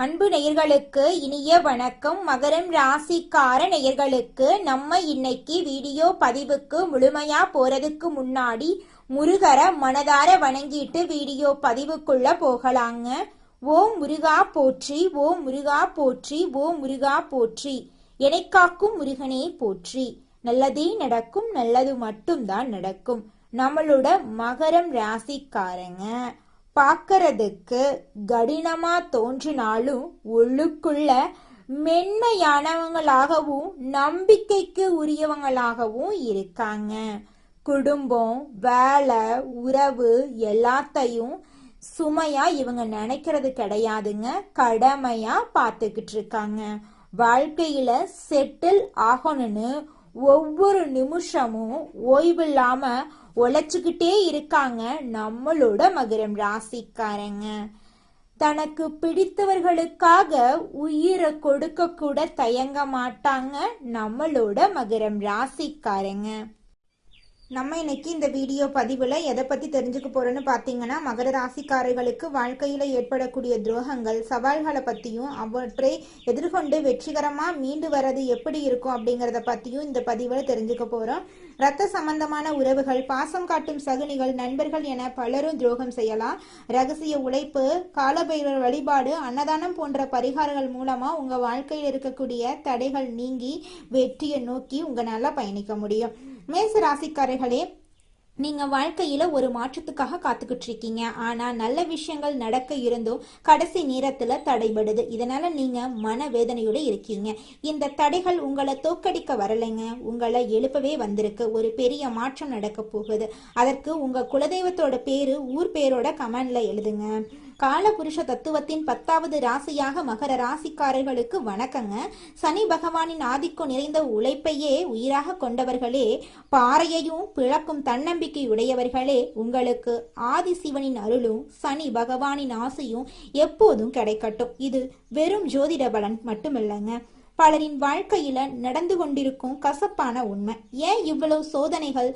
அன்பு நேயர்களுக்கு இனிய வணக்கம். மகரம் ராசிக்கார நேயர்களுக்கு நம்ம இன்னைக்கு வீடியோ பதிவுக்கு முழுமையா போறதுக்கு முன்னாடி முருகரை மனதார வணங்கிட்டு வீடியோ பதிவுக்குள்ள போகலாங்க. ஓம் முருகா போற்றி, ஓம் முருகா போற்றி, ஓம் முருகா போற்றி. எனைக்காக்கும் முருகனே போற்றி. நல்லதே நடக்கும், நல்லது மட்டும்தான் நடக்கும். நம்மளோட மகரம் ராசிக்காரங்க பார்க்கறதுக்கு கடினமா தோன்றினாலும் உள்ளுக்குள்ள மென்மையானவங்களாகவும் நம்பிக்கைக்கு உரியவங்களாகவும் இருக்காங்க. குடும்பம், வேலை, உறவு எல்லாத்தையும் சுமையா இவங்க நினைக்கிறது கிடையாதுங்க, கடமையா பார்த்துக்கிட்டு இருக்காங்க. வாழ்க்கையில செட்டில் ஆகணும்னு ஒவ்வொரு நிமிஷமும் ஓய்வில்லாம உழைச்சுக்கிட்டே இருக்காங்க நம்மளோட மகரம் ராசிக்காரங்க. தனக்கு பிடித்தவர்களுக்காக உயிரை கொடுக்க கூட தயங்க மாட்டாங்க நம்மளோட மகரம் ராசிக்காரங்க. நம்ம இன்னைக்கு இந்த வீடியோ பதிவில் எதை பற்றி தெரிஞ்சுக்க போகிறோன்னு பார்த்தீங்கன்னா, மகர ராசிக்காரர்களுக்கு வாழ்க்கையில் ஏற்படக்கூடிய துரோகங்கள், சவால்களை பற்றியும் அவற்றை எதிர்கொண்டு வெற்றிகரமாக மீண்டு வர்றது எப்படி இருக்கும் அப்படிங்கிறத பற்றியும் இந்த பதிவில் தெரிஞ்சுக்க போகிறோம். இரத்த சம்பந்தமான உறவுகள், பாசம் காட்டும் சகுனிகள், நண்பர்கள் என பலரும் துரோகம் செய்யலாம். ரகசிய உழைப்பு, காலபைரவர் வழிபாடு, அன்னதானம் போன்ற பரிகாரங்கள் மூலமாக உங்கள் வாழ்க்கையில் இருக்கக்கூடிய தடைகள் நீங்கி வெற்றியை நோக்கி உங்களால் பயணிக்க முடியும். மேச ராசிக்காரர்களே, நீங்க வாழ்க்கையில ஒரு மாற்றத்துக்காக காத்துக்கிட்டு இருக்கீங்க. ஆனா நல்ல விஷயங்கள் நடக்க இருந்தும் கடைசி நேரத்துல தடைபடுது. இதனால நீங்க மனவேதனையோட இருக்கீங்க. இந்த தடைகள் உங்களை தோக்கடிக்க வரலைங்க, உங்களை எழுப்பவே வந்திருக்கு. ஒரு பெரிய மாற்றம் நடக்க போகுது. அதற்கு உங்க குலதெய்வத்தோட பேரு, ஊர் பேரோட கமெண்ட்ல எழுதுங்க. காலபுருஷ தத்துவத்தின் 10வது ராசியாக மகர ராசிக்காரர்களுக்கு வணக்கங்க. சனி பகவானின் ஆதிக்கம் நிறைந்த உழைப்பையே உயிராக கொண்டவர்களே, பாறையையும் பிளக்கும் தன்னம்பிக்கை உடையவர்களே, உங்களுக்கு ஆதி சிவனின் அருளும் சனி பகவானின் ஆசையும் எப்போதும் கிடைக்கட்டும். இது வெறும் ஜோதிட பலன் மட்டுமில்லைங்க, பலரின் வாழ்க்கையில நடந்து கொண்டிருக்கும் கசப்பான உண்மை. ஏன் இவ்வளவு சோதனைகள்?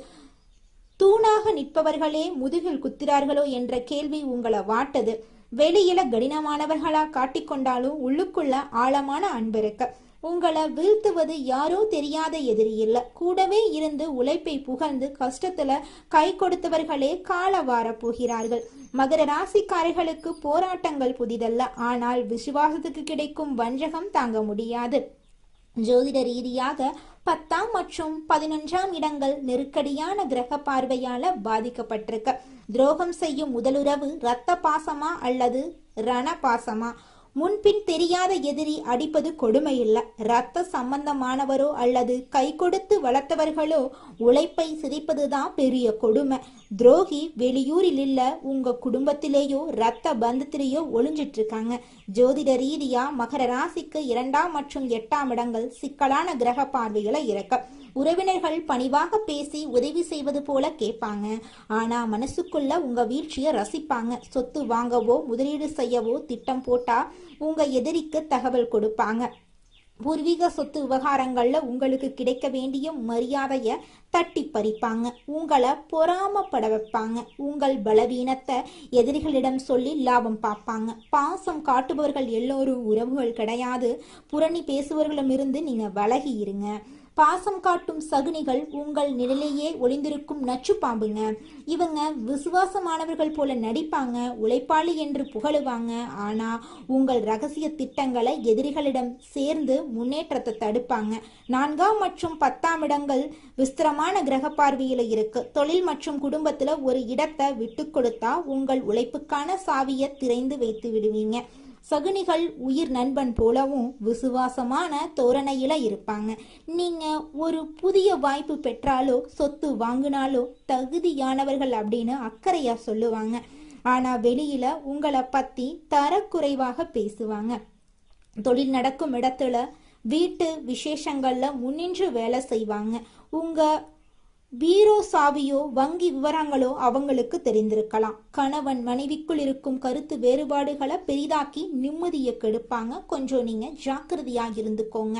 தூணாக நிற்பவர்களே முதுகில் குத்திரார்களோ என்ற கேள்வி உங்களை வாட்டது. வெளியில கடினமானவர்களா காட்டிக்கொண்டாலும் உள்ளுக்குள்ள ஆழமான அன்பு இருக்க. உங்களை வீழ்த்துவது யாரோ தெரியாத எதிரி இல்ல, கூடவே இருந்து உழைப்பை புகழ்ந்து கஷ்டத்துல கை கொடுத்தவர்களே கால வார போகிறார்கள். மகர ராசிக்காரர்களுக்கு போராட்டங்கள் புதிதல்ல, ஆனால் விசுவாசத்துக்கு கிடைக்கும் வஞ்சகம் தாங்க முடியாது. ஜோதிட ரீதியாக 10ஆம் மற்றும் 11ஆம் இடங்கள் நெருக்கடியான கிரக பார்வையால பாதிக்கப்பட்டிருக்க. துரோகம் செய்யும் முதலுறவு இரத்த பாசமா அல்லது ரண பாசமா? முன்பின் தெரியாத எதிரி அடிப்பது கொடுமை இல்ல. இரத்த சம்பந்தமானவரோ அல்லது கை கொடுத்து வளர்த்தவர்களோ உழைப்பை சிதைப்பதுதான் பெரிய கொடுமை. துரோகி வெளியூரில் இல்ல, உங்க குடும்பத்திலேயோ இரத்த பந்தத்திலேயோ ஒளிஞ்சிட்டு இருக்காங்க. ஜோதிட ரீதியா மகர ராசிக்கு 2ஆம் மற்றும் 8ஆம் இடங்கள் சிக்கலான கிரக பார்வைகளை இறக்க. உறவினர்கள் பணிவாக பேசி உதவி செய்வது போல கேட்பாங்க, ஆனா மனசுக்குள்ள உங்க வீழ்ச்சியை ரசிப்பாங்க. சொத்து வாங்கவோ முதலீடு செய்யவோ திட்டம் போட்டா உங்க எதிரிக்கு தகவல் கொடுப்பாங்க. பூர்வீக சொத்து விவகாரங்கள்ல உங்களுக்கு கிடைக்க வேண்டிய மரியாதைய தட்டி பறிப்பாங்க. உங்களை பொறாமப்பட வைப்பாங்க. உங்கள் பலவீனத்தை எதிரிகளிடம் சொல்லி லாபம் பார்ப்பாங்க. பாசம் காட்டுபவர்கள் எல்லோரும் உறவுகள் கிடையாது. புரணி பேசுபவர்களிடமிருந்து நீங்க விலகி இருங்க. பாசம் காட்டும் சகுனிகள் உங்கள் நிலையிலேயே ஒளிந்திருக்கும் நச்சு பாம்புங்க. இவங்க விசுவாசமானவர்கள் போல நடிப்பாங்க, உழைப்பாளி என்று புகழுவாங்க. ஆனா உங்கள் ரகசிய திட்டங்களை எதிரிகளிடம் சேர்ந்து முன்னேற்றத்தை தடுப்பாங்க. 4ஆம் மற்றும் 10ஆம் இடங்கள் விஸ்திரமான கிரக பார்வையில இருக்கு. தொழில் மற்றும் குடும்பத்துல ஒரு இடத்தை விட்டு கொடுத்தா உங்கள் உழைப்புக்கான சாவியை திறந்து வைத்து விடுவீங்க. சகுனிகள் உயிர் நண்பன் போலவும் விசுவாசமான தோரணையில இருப்பாங்க. நீங்க ஒரு புதிய வாய்ப்பு பெற்றாலோ சொத்து வாங்கினாலோ தகுதியானவர்கள் அப்படின்னு அக்கறையா சொல்லுவாங்க. ஆனா வெளியில உங்களை பத்தி தரக்குறைவாக பேசுவாங்க. தொழில் நடக்கும் இடத்துல, வீட்டு விசேஷங்கள்ல முன்னின்று வேலை செய்வாங்க. உங்க பீரோ சாவியோ வங்கி விவரங்களோ அவங்களுக்கு தெரிந்திருக்கலாம். கணவன் மனைவிக்குள் இருக்கும் கருத்து வேறுபாடுகளை பெரிதாக்கி நிம்மதியை கெடுப்பாங்க. கொஞ்சம் நீங்க ஜாக்கிரதையா இருந்துக்கோங்க.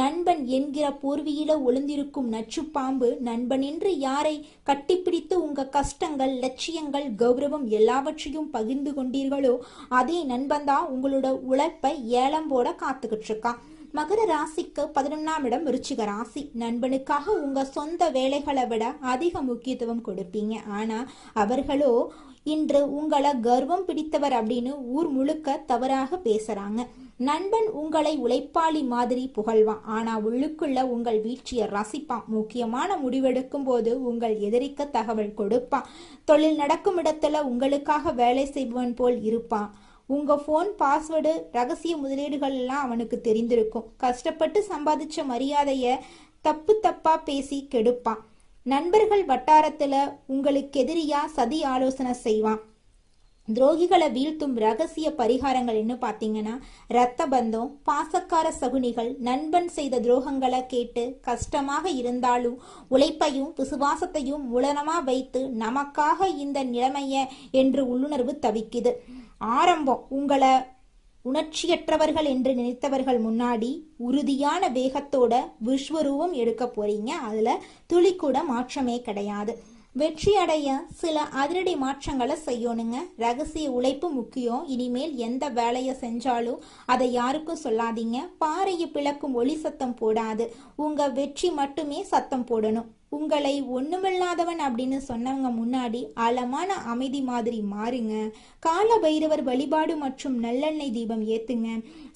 நண்பன் என்கிற போர்வையில ஒளிந்திருக்கும் நச்சு பாம்பு நண்பன் என்று யாரை கட்டிப்பிடித்து உங்க கஷ்டங்கள், லட்சியங்கள், கௌரவம் எல்லாவற்றையும் பகிர்ந்து கொண்டீர்களோ அதே நண்பன் தான் உங்களோட உழைப்பை ஏலம் போட காத்துக்கிட்டு இருக்கான். மகர ராசிக்கு 11ஆம் இடம் விருச்சிக ராசி. நண்பனுக்காக உங்க சொந்த வேலைகளை விட அதிக முக்கியத்துவம் கொடுப்பீங்க. ஆனா அவர்களோ இன்று உங்களை கர்வம் பிடித்தவர் அப்படின்னு ஊர் முழுக்க தவறாக பேசுறாங்க. நண்பன் உங்களை உழைப்பாளி மாதிரி புகழ்வான், ஆனா உள்ளுக்குள்ள உங்கள் வீழ்ச்சியை ரசிப்பான். முக்கியமான முடிவெடுக்கும் போது உங்கள் எதிரிக்கு தகவல் கொடுப்பான். தொழில் நடக்கும் இடத்துல உங்களுக்காக வேலை செய்பவன் போல் இருப்பான். உங்க போன் பாஸ்வேர்டு, ரகசிய முதலீடுகள் எல்லாம் அவனுக்கு தெரிந்திருக்கும். கஷ்டப்பட்டு சம்பாதிச்ச மரியாதைய தப்பா பேசி கெடுப்பான். நண்பர்கள் வட்டாரத்துல உங்களுக்கு எதிரியா சதி ஆலோசனை செய்வான். துரோகிகளை வீழ்த்தும் ரகசிய பரிகாரங்கள் என்ன பார்த்தீங்கன்னா, இரத்த பந்தம், பாசக்கார சகுனிகள், நண்பன் செய்த துரோகங்களை கேட்டு கஷ்டமாக இருந்தாலும் உழைப்பையும் விசுவாசத்தையும் மூலமா வைத்து நமக்காக இந்த நிலைமைய என்று உள்ளுணர்வு தவிக்குது. ஆரம்பம் உங்களை உணர்ச்சியற்றவர்கள் என்று நினைத்தவர்கள் முன்னாடி உறுதியான வேகத்தோட விஸ்வரூபம் எடுக்க போறீங்க. அதுல துளி கூட மாற்றமே கிடையாது. வெற்றி அடைய சில அதிரடி மாற்றங்களை செய்யணுங்க. ரகசிய உழைப்பு முக்கியம். இனிமேல் எந்த வேலையை செஞ்சாலும் அதை யாருக்கும் சொல்லாதீங்க. பாறையை பிளக்கும் ஒளி சத்தம் போடாது. உங்க வெற்றி மட்டுமே சத்தம் போடணும். உங்களை ஒண்ணுமில்லாதவன் அப்படின்னு சொன்னவங்க முன்னாடி ஆழமான அமைதி மாதிரி மாறுங்க. கால பைரவர் வழிபாடு மற்றும் நல்லெண்ணெய் தீபம் ஏத்துங்க.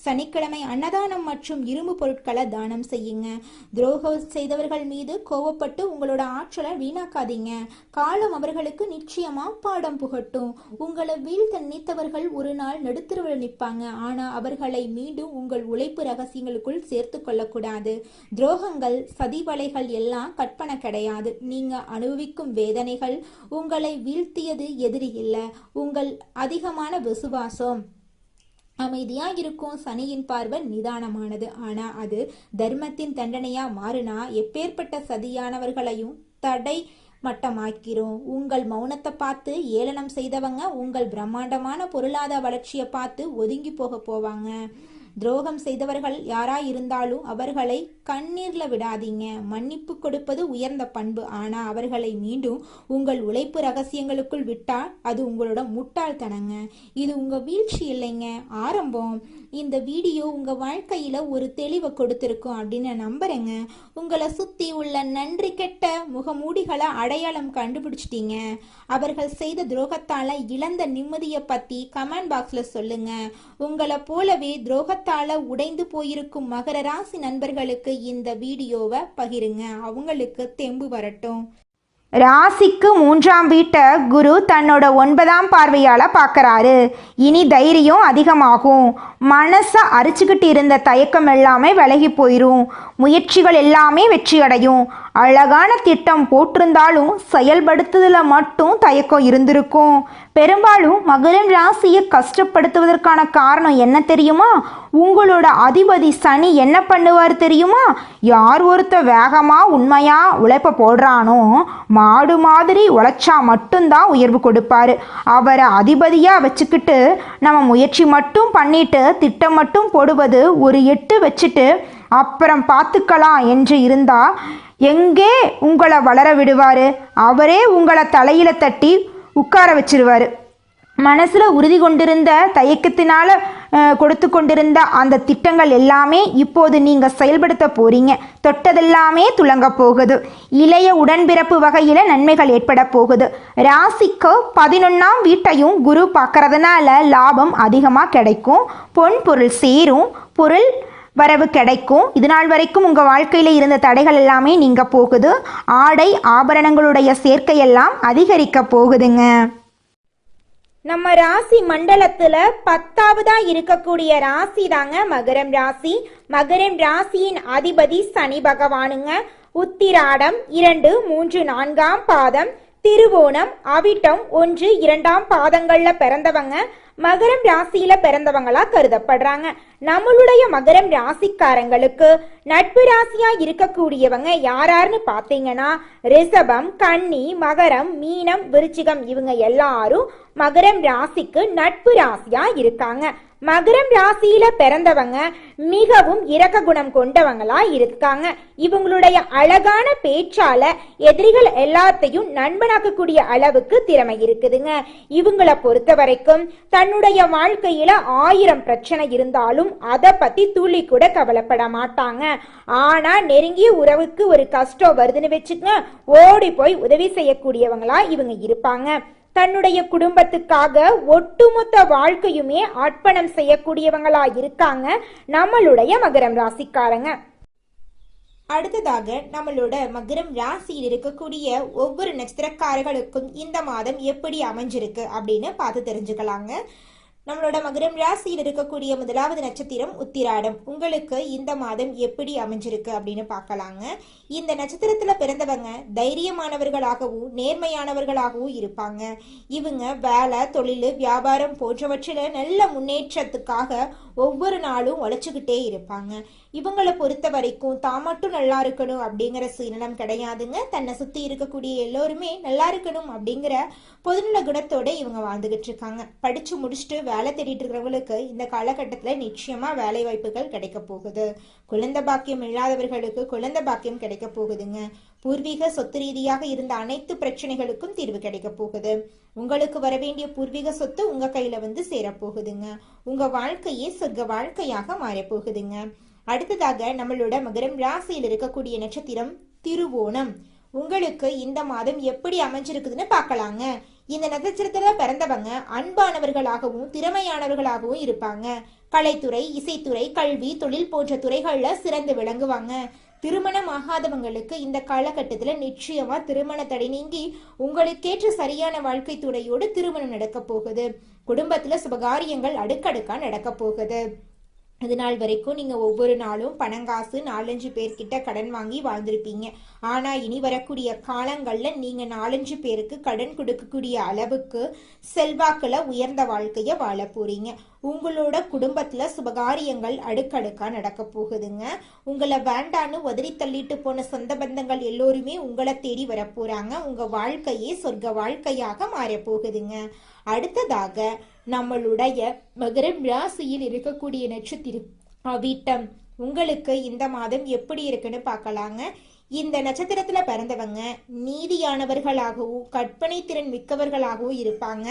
சனிக்கிழமை அன்னதானம் மற்றும் இரும்பு பொருட்களை தானம் செய்யுங்க. துரோகம் செய்தவர்கள் மீது கோவப்பட்டு உங்களோட ஆற்றலை வீணாக்காதீங்க. காலம் அவர்களுக்கு நிச்சயமா பாடம் புகட்டும். உங்களை வீழ்த்த நினைத்தவர்கள் ஒரு நாள் நடுத்தருவில் நிற்பாங்க. ஆனா அவர்களை மீண்டும் உங்கள் உழைப்பு ரகசியங்களுக்குள் சேர்த்து கொள்ளக்கூடாது. துரோகங்கள், சதிவலைகள் எல்லாம் கற்பனை கிடையாது. நீங்க அனுபவிக்கும் வேதனைகள் உங்களை வீழ்த்தியது எதிரி இல்லை, உங்கள் அதிகமான விசுவாசம். அமைதியா இருக்கும். சனியின் பார்வை நிதானமானது, ஆனா அது தர்மத்தின் தண்டனையா மாறினா எப்பேற்பட்ட சதியானவர்களையும் தடை மட்டமாக்கிறோம். உங்கள் மௌனத்தை பார்த்து ஏளனம் செய்தவங்க உங்கள் பிரம்மாண்டமான பொருளாதார வளர்ச்சியை பார்த்து ஒதுங்கி போவாங்க. துரோகம் செய்தவர்கள் யாரா இருந்தாலும் அவர்களை கண்ணீர்ல விடாதீங்க. மன்னிப்பு கொடுப்பது உயர்ந்த பண்பு. ஆனா அவர்களை மீண்டும் உங்கள் உழைப்பு ரகசியங்களுக்குள் விட்டால் அது உங்களோட முட்டாள்தனங்க. இது உங்க வீழ்ச்சி இல்லைங்க, ஆரம்பம். இந்த வீடியோ உங்க வாழ்க்கையில ஒரு தெளிவை கொடுத்திருக்கும் அப்படின்னு நம்புறேங்க. உங்களை சுத்தி உள்ள நன்றி கெட்ட முகமூடிகளை அடையாளம் கண்டுபிடிச்சிட்டீங்க. அவர்கள் செய்த துரோகத்தால இழந்த நிம்மதியை பத்தி கமெண்ட் பாக்ஸ்ல சொல்லுங்க. உங்களை போலவே துரோகத்தால உடைந்து போயிருக்கும் மகர ராசி நண்பர்களுக்கு இந்த வீடியோவை பகிருங்க. அவங்களுக்கு தெம்பு வரட்டும். ராசிக்கு 3ஆம் வீட்டை குரு தன்னோட 9ஆம் பார்வையால பார்க்கறாரு. இனி தைரியம் அதிகமாகும். மனசை அரிச்சுக்கிட்டு இருந்த தயக்கம் எல்லாமே விலகி போயிடும். முயற்சிகள் எல்லாமே வெற்றி அடையும். அழகான திட்டம் போட்டிருந்தாலும் செயல்படுத்துதல மட்டும் தயக்கம் இருந்திருக்கும். பெரும்பாலும் மகரம் ராசியை கஷ்டப்படுத்துவதற்கான காரணம் என்ன தெரியுமா? உங்களோட அதிபதி சனி என்ன பண்ணுவார் தெரியுமா? யார் ஒருத்த வேகமா உண்மையா உழைப்ப போடுறானோ, மாடு மாதிரி உழைச்சா மட்டும்தான் உயர்வு கொடுப்பாரு. அவரை அதிபதியா வச்சுக்கிட்டு நம்ம முயற்சி மட்டும் பண்ணிட்டு திட்டம் மட்டும் போடுவது, ஒரு 8 வச்சுட்டு அப்புறம் பார்த்துக்கலாம் என்று இருந்தா எங்கே உங்களை வளர விடுவாரு? அவரே உங்களை தலையில தட்டி உட்கார வச்சிருவாரு. மனசுல உறுதி கொண்டிருந்த தயக்கத்தினால கொடுத்து கொண்டிருந்த அந்த திட்டங்கள் எல்லாமே இப்போது நீங்க செயல்படுத்த போறீங்க. தொட்டதெல்லாமே துலங்க போகுது. இளைய உடன்பிறப்பு வகையில நன்மைகள் ஏற்பட போகுது. ராசிக்கு 11ஆம் வீட்டையும் குரு பார்க்கறதுனால லாபம் அதிகமா கிடைக்கும். பொன் பொருள் சேரும். பொருள் வரவு கிடைக்கும். இது நாள் வரைக்கும் உங்க வாழ்க்கையில இருந்த தடைகள் எல்லாமே நீங்க போகுது. ஆடை ஆபரணங்களுடைய சேர்க்கையெல்லாம் அதிகரிக்க போகுதுங்க. நம்ம ராசி மண்டலத்துல 10ஆவதா இருக்கக்கூடிய ராசி தாங்க மகரம் ராசி. மகரம் ராசியின் அதிபதி சனி பகவானுங்க. உத்திராடம் 2, 3, 4ஆம் பாதம், திருவோணம், அவிட்டம் 1, 2ஆம் பாதங்கள்ல பிறந்தவங்க மகரம் ராசியில பிறந்தவங்களா கருதப்படுறாங்க. நம்மளுடைய மகரம் ராசிக்காரங்களுக்கு நட்பு ராசியா இருக்கக்கூடியவங்க யாராருன்னு பாத்தீங்கன்னா, ரிஷபம், கன்னி, மகரம், மீனம், விருச்சிகம் இவங்க எல்லாரும் மகரம் ராசிக்கு நட்பு ராசியா இருக்காங்க. மகரம் ராசியில பிறந்தவங்க மிகவும் இரக்க குணம் கொண்டவங்களா இருக்காங்க. இவங்களுடைய அழகான பேச்சால எதிரிகள் எல்லாத்தையும் நண்பனாக்கக்கூடிய அளவுக்கு திறமை இருக்குதுங்க. இவங்கள பொறுத்த வரைக்கும் தன்னுடைய வாழ்க்கையில 1000 பிரச்சனை இருந்தாலும் அதை பத்தி துளி கூட கவலைப்பட மாட்டாங்க. ஆனா நெருங்கிய உறவுக்கு ஒரு கஷ்டம் வருதுன்னு வச்சுக்கங்க, ஓடி போய் உதவி செய்யக்கூடியவங்களா இவங்க இருப்பாங்க. தன்னுடைய குடும்பத்துக்காக ஒட்டுமொத்த வாழ்க்கையுமே அர்ப்பணம் செய்யக்கூடியவங்களா இருக்காங்க நம்மளுடைய மகரம் ராசிக்காரங்க. அடுத்ததாக நம்மளோட மகரம் ராசியில் இருக்கக்கூடிய ஒவ்வொரு நட்சத்திரக்காரர்களுக்கும் இந்த மாதம் எப்படி அமைஞ்சிருக்கு அப்படின்னு பார்த்து தெரிஞ்சுக்கலாங்க. நம்மளோட மகரம் ராசியில் இருக்கக்கூடிய முதலாவது நட்சத்திரம் உத்திராடம். உங்களுக்கு இந்த மாதம் எப்படி அமைஞ்சிருக்கு அப்படின்னு பார்க்கலாங்க. இந்த நட்சத்திரத்துல பிறந்தவங்க தைரியமானவர்களாகவும் நேர்மையானவர்களாகவும் இருப்பாங்க. இவங்க வேலை, தொழில், வியாபாரம் போன்றவற்றில் நல்ல முன்னேற்றத்துக்காக ஒவ்வொரு நாளும் உழைச்சுக்கிட்டே இருப்பாங்க. இவங்களை பொறுத்த வரைக்கும் தான் மட்டும் நல்லா இருக்கணும் அப்படிங்கிற சுயநலம் கிடையாதுங்க. தன்னை சுத்தி இருக்கக்கூடிய எல்லோருமே நல்லா இருக்கணும் அப்படிங்கிற பொதுநல குணத்தோட இவங்க வாழ்ந்துகிட்டு இருக்காங்க. படிச்சு முடிச்சுட்டு வேலை தேடிட்டு இருக்கிறவங்களுக்கு இந்த காலகட்டத்துல நிச்சயமா வேலை வாய்ப்புகள் கிடைக்க போகுது. குழந்தை பாக்கியம் இல்லாதவர்களுக்கு குழந்தை பாக்கியம் கிடைக்க போகுதுங்க. பூர்வீக சொத்து ரீதியாக இருந்த அனைத்து பிரச்சனைகளுக்கும் தீர்வு கிடைக்க போகுது. உங்களுக்கு வர வேண்டிய பூர்வீக சொத்து உங்க கையில வந்து சேரப்போகுதுங்க. உங்க வாழ்க்கையே சொர்க்க வாழ்க்கையாக மாறப்போகுதுங்க. அடுத்ததாக நம்மளோட மகரம் ராசியில் இருக்கக்கூடிய நட்சத்திரம் திருவோணம். உங்களுக்கு இந்த மாதம் எப்படி அமைஞ்சிருக்குதுன்னு பார்க்கலாங்க. இந்த நட்சத்திரத்துல பிறந்தவங்க அன்பானவர்களாகவும் திறமையானவர்களாகவும் இருப்பாங்க. கலைத்துறை, இசைத்துறை, கல்வி, தொழில் போன்ற துறைகள்ல சிறந்து விளங்குவாங்க. திருமணம் ஆகாதவங்களுக்கு இந்த காலகட்டத்துல நிச்சயமா திருமண தடை நீங்கி உங்களுக்கேற்ற சரியான வாழ்க்கை துணையோடு திருமணம் நடக்க போகுது. குடும்பத்துல சுபகாரியங்கள் அடுக்கடுக்கா நடக்க போகுது. இது நாள் வரைக்கும் நீங்க ஒவ்வொரு நாளும் பணங்காசு 4-5 பேர்கிட்ட கடன் வாங்கி வாழ்ந்திருப்பீங்க. ஆனா இனி வரக்கூடிய காலங்கள்ல நீங்க 4-5 பேருக்கு கடன் கொடுக்கக்கூடிய அளவுக்கு செல்வாக்குல உயர்ந்த வாழ்க்கைய வாழ போறீங்க. உங்களோட குடும்பத்துல சுபகாரியங்கள் அடுக்கடுக்கா நடக்க போகுதுங்க. உங்களை வேண்டான்னு உதறி தள்ளிட்டு போன சொந்த பந்தங்கள் எல்லோருமே உங்களை தேடி வர போறாங்க. உங்க வாழ்க்கையே சொர்க்க வாழ்க்கையாக மாற போகுதுங்க. அடுத்ததாக நம்மளுடைய மகரம் ராசியில் இருக்கக்கூடிய நட்சத்திரம் அவிட்டம். உங்களுக்கு இந்த மாதம் எப்படி இருக்குன்னு பார்க்கலாங்க. இந்த நட்சத்திரத்துல பிறந்தவங்க நீதியானவர்களாகவும் கற்பனை திறன் மிக்கவர்களாகவும் இருப்பாங்க.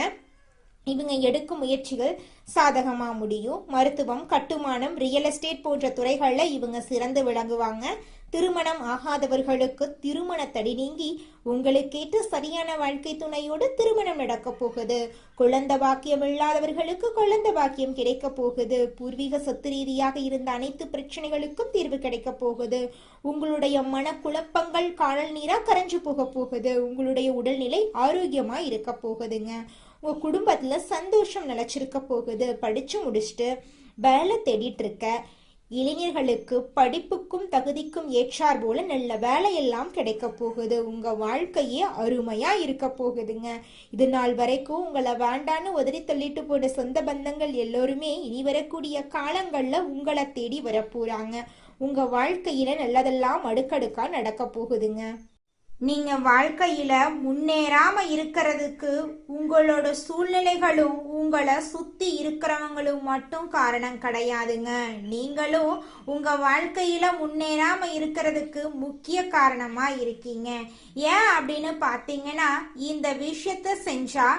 இவங்க எடுக்கும் முயற்சிகள் சாதகமா முடியும். மருத்துவம், கட்டுமானம், ரியல் எஸ்டேட் போன்ற துறைகள்ல இவங்க சிறந்து விளங்குவாங்க. திருமணம் ஆகாதவர்களுக்கு திருமண தடை நீங்கி உங்களுக்கேற்ற சரியான வாழ்க்கை துணையோடு திருமணம் நடக்க போகுது. குழந்தை பாக்கியம் இல்லாதவர்களுக்கு குழந்தை பாக்கியம் கிடைக்க போகுது. பூர்வீக சொத்து ரீதியாக இருந்த அனைத்து பிரச்சனைகளுக்கும் தீர்வு கிடைக்க போகுது. உங்களுடைய மன குழப்பங்கள் காணல் நீரா கரைஞ்சு போக போகுது. உங்களுடைய உடல்நிலை ஆரோக்கியமா இருக்க போகுதுங்க. உங்க குடும்பத்துல சந்தோஷம் நிலைச்சிருக்க போகுது. படிச்சு முடிச்சுட்டு வேலை தேடிட்டு இருக்க இளைஞர்களுக்கு படிப்புக்கும் தகுதிக்கும் ஏற்றார் போல நல்ல வேலையெல்லாம் கிடைக்க போகுது. உங்க வாழ்க்கையே அருமையா இருக்க போகுதுங்க. இது நாள் வரைக்கும் உங்களை வேண்டான்னு உதறி தள்ளிட்டு போன சொந்த பந்தங்கள் எல்லோருமே இனி வரக்கூடிய காலங்கள்ல உங்களை தேடி வர போறாங்க. உங்க வாழ்க்கையில நல்லதெல்லாம் அடுக்கடுக்கா நடக்க போகுதுங்க. நீங்க வாழ்க்கையில முன்னேறாம இருக்கிறதுக்கு உங்களோட சூழ்நிலைகளும் உங்களை சுத்தி இருக்கிறவங்களும் மட்டும் காரணம் கிடையாதுங்க. நீங்களும் உங்க வாழ்க்கையில முன்னேறாம இருக்கிறதுக்கு முக்கிய காரணமா இருக்கீங்க. ஏன் அப்படின்னு பாத்தீங்கன்னா, இந்த விஷயத்த செஞ்சா,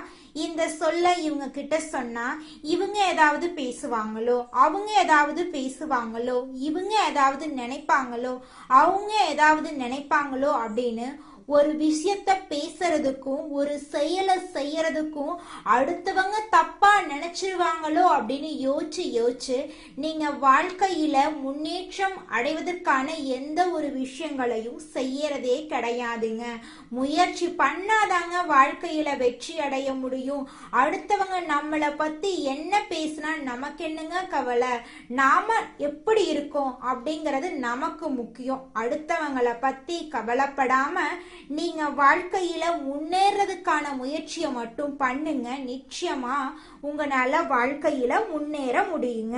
இந்த சொல்ல இவங்க கிட்ட சொன்னா இவங்க ஏதாவது பேசுவாங்களோ, அவங்க ஏதாவது பேசுவாங்களோ, இவங்க ஏதாவது நினைப்பாங்களோ, அவங்க ஏதாவது நினைப்பாங்களோ அப்படின்னு ஒரு விஷயத்த பேசுறதுக்கும் ஒரு செயலை செய்யறதுக்கும் அடுத்தவங்க தப்பா நினைச்சிருவாங்களோ அப்படின்னு யோசிச்சு நீங்க வாழ்க்கையில முன்னேற்றம் அடைவதற்கான எந்த ஒரு விஷயங்களையும் செய்யறதே கிடையாதுங்க. முயற்சி பண்ணாதாங்க வாழ்க்கையில வெற்றி அடைய முடியும். அடுத்தவங்க நம்மளை பத்தி என்ன பேசினா நமக்கு என்னங்க கவலை? நாம எப்படி இருக்கோம் அப்படிங்கிறது நமக்கு முக்கியம். அடுத்தவங்களை பத்தி கவலைப்படாம நீங்க வாழ்க்கையில முன்னேறதுக்கான முயற்சியை மட்டும் பண்ணுங்க. நிச்சயமா உங்களால வாழ்க்கையில முன்னேற முடியுங்க.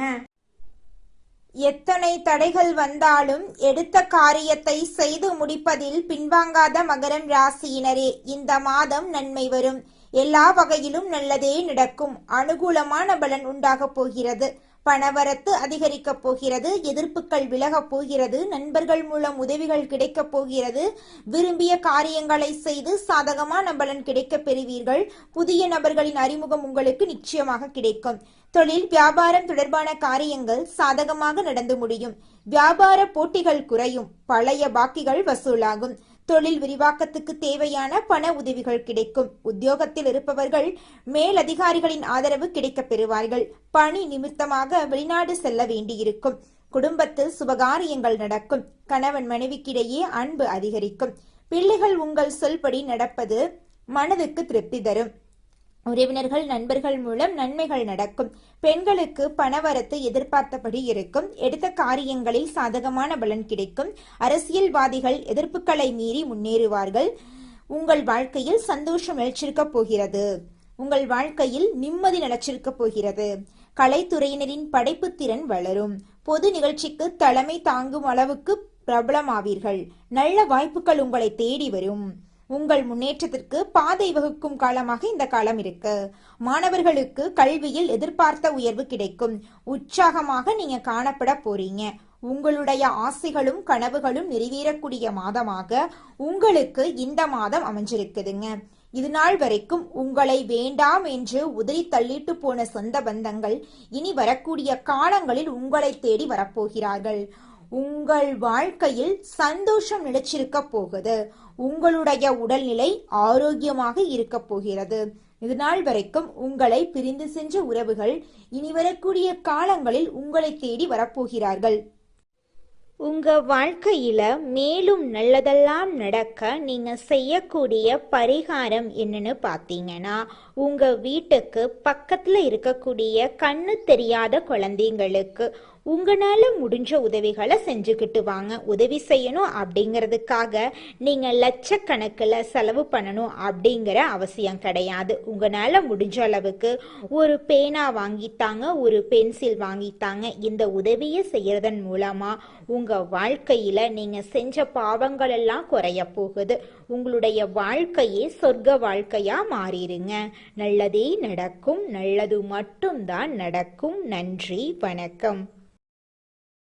எத்தனை தடைகள் வந்தாலும் எடுத்த காரியத்தை செய்து முடிப்பதில் பின்வாங்காத மகரம் ராசியினரே, இந்த மாதம் நன்மை வரும். எல்லா வகையிலும் நல்லதே நடக்கும். அனுகூலமான பலன் உண்டாகப் போகிறது. பணவரத்து அதிகரிக்கப் போகிறது. எதிர்ப்புகள் விலகப் போகிறது. நண்பர்கள் மூலம் உதவிகள் கிடைக்கப் போகிறது. விரும்பிய காரியங்களை செய்து சாதகமான பலன் கிடைக்கப் பெறுவீர்கள். புதிய நபர்களின் அறிமுகம் உங்களுக்கு நிச்சயமாக கிடைக்கும். தொழில் வியாபாரம் தொடர்பான காரியங்கள் சாதகமாக நடந்து முடியும். வியாபார போட்டிகள் குறையும். பழைய பாக்கிகள் வசூலாகும். தொழில் விரிவாக்கத்துக்கு தேவையான பண உதவிகள் கிடைக்கும். உத்தியோகத்தில் இருப்பவர்கள் மேலதிகாரிகளின் ஆதரவு கிடைக்கப் பெறுவார்கள். பணி நிமித்தமாக வெளிநாடு செல்ல வேண்டியிருக்கும். குடும்பத்தில் சுபகாரியங்கள் நடக்கும். கணவன் மனைவிக்கிடையே அன்பு அதிகரிக்கும். பிள்ளைகள் உங்கள் சொல்படி நடப்பது மனதுக்கு திருப்தி தரும். உறவினர்கள் நண்பர்கள் மூலம் நன்மைகள் நடக்கும். பெண்களுக்கு பணவரத்து எதிர்பார்த்தபடி இருக்கும். எடுத்த காரியங்களில் சாதகமான பலன் கிடைக்கும். அரசியல்வாதிகள் எதிர்ப்புகளை மீறி முன்னேறுவார்கள். உங்கள் வாழ்க்கையில் சந்தோஷம் நிலைச்சிருக்க போகிறது. உங்கள் வாழ்க்கையில் நிம்மதி நிலைச்சிருக்க போகிறது. கலைத்துறையினரின் படைப்பு திறன் வளரும். பொது நிகழ்ச்சிக்கு தலைமை தாங்கும் அளவுக்கு பிரபலமாவீர்கள். நல்ல வாய்ப்புகள் உங்களை தேடி வரும். உங்கள் முன்னேற்றத்திற்கு பாதை வகுக்கும் காலமாக இந்த காலம் இருக்கு. மாணவர்களுக்கு கல்வியில் எதிர்பார்த்த உயர்வு கிடைக்கும். உற்சாகமாக நீங்க காணப்பட போறீங்க. உங்களுடைய ஆசைகளும் கனவுகளும் நிறைவேறக்கூடிய மாதமாக உங்களுக்கு இந்த மாதம் அமைஞ்சிருக்குதுங்க. இது நாள் வரைக்கும் உங்களை வேண்டாம் என்று உதறி தள்ளிட்டு போன சொந்த பந்தங்கள் இனி வரக்கூடிய காலங்களில் உங்களை தேடி வரப்போகிறார்கள். உங்கள் வாழ்க்கையில் சந்தோஷம் நிலைச்சிருக்க போகுது. உங்களுடைய உடல்நிலை ஆரோக்கியமாக இருக்க போகிறது. இது நாள் வரைக்கும் உங்களை பிரிந்து சென்ற உறவுகள் இனி வரக்கூடிய காலங்களில் உங்களை தேடி வரப்போகிறார்கள். உங்க வாழ்க்கையில மேலும் நல்லதெல்லாம் நடக்க நீங்க செய்யக்கூடிய பரிகாரம் என்னன்னு பார்த்தீங்கன்னா, உங்க வீட்டுக்கு பக்கத்துல இருக்கக்கூடிய கண்ணு தெரியாத குழந்தைங்களுக்கு உங்களால முடிஞ்ச உதவிகளை செஞ்சுக்கிட்டு வாங்க. உதவி செய்யணும் அப்படிங்கிறதுக்காக நீங்க லட்சக்கணக்கில் செலவு பண்ணணும் அப்படிங்கிற அவசியம் கிடையாது. உங்களால முடிஞ்ச அளவுக்கு ஒரு பேனா வாங்கித்தாங்க, ஒரு பென்சில் வாங்கித்தாங்க. இந்த உதவியை செய்யறதன் மூலமா உங்க வாழ்க்கையில நீங்க செஞ்ச பாவங்கள் எல்லாம் குறைய போகுது. உங்களுடைய வாழ்க்கையே சொர்க்க வாழ்க்கையா மாறிடுங்க. நல்லதே நடக்கும். நல்லது மட்டும்தான் நடக்கும். நன்றி, வணக்கம்.